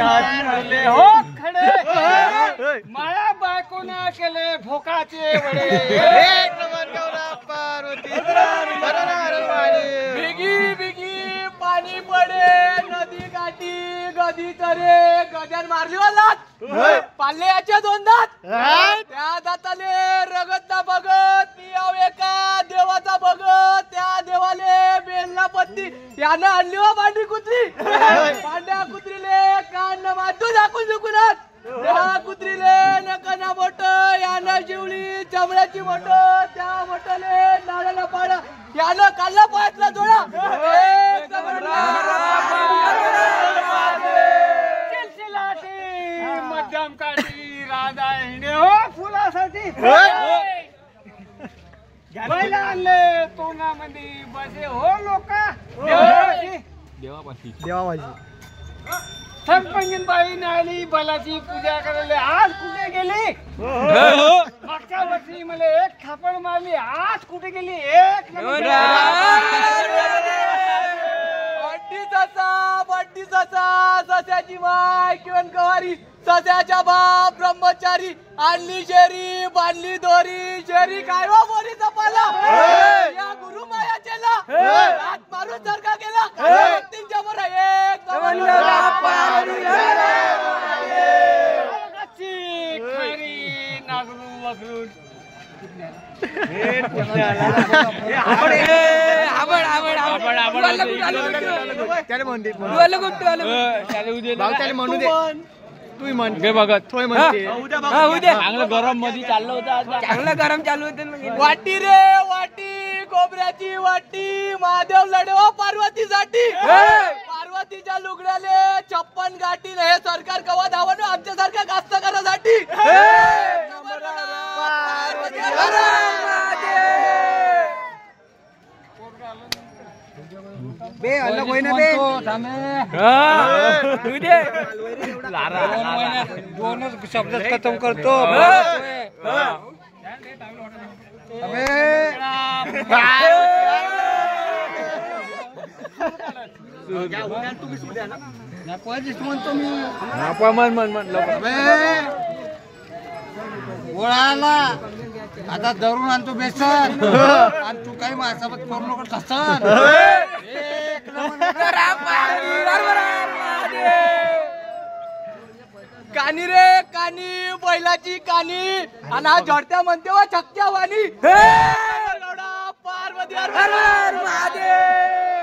हो खडे माया बायकोना केले भोकाचे वडे बिगी बिगी पाणी पडे नदी काठी गदी तरे गजन मारली वालात पाल्याच्या दोन दात त्या दाताले रगत ना बघत पियाव एका देवाचा बघत त्या देवाले बेलना पत्ती यानं आणली वा भांडी कुत्री भांड्या कुत्रीले कान मातू दाखवून दुकुनात त्या कुत्रीले नकना बोट यानं शिवली चमड्याची बोट त्या बोटले नाळाला पाड यानं काढला पायातला जोडा मध्यम काठी राजा हिंडे हो फुलासाठी बैल आणले तोंडामध्ये बसे हो लोक देवापाशी सरपंच बाई आली बैलाची पूजा करायला आज कुठे गेली मागच्या वर्षी मला एक थापड मारली आज कुठे गेली एक बड्डी ससाची माय किरण कवारी सस्याच्या बाप ब्रह्मचारी आणली शेरी बांधली दोरी शेरी काय वा बोरीचा पाला या गुरु मायाचेला हात मारून सारखा गेला व्यक्तींच्या बरोबर एक खरी नागरू वगरून चांगलं गरम मध्ये चाललं होतं चांगलं गरम चालू होतं वाटी रे वाटी कोबऱ्याची वाटी महादेव लढवा पार्वतीसाठी पार्वतीच्या लुगड्याले 56 गाठी हे सरकार कवा धावण आमच्या सारख्या कास्तकारासाठी बे अलग होई ना बे दोनच शब्द खतम करतो गोळाला आता धरून आणतो बेसन आणि तू काही माझ्यासोबत करू नको ठसन कानी रे कानी बैलाची कानी आणि हा जडत्या म्हणते वा छक्क्या वाणी पार्वती महादेव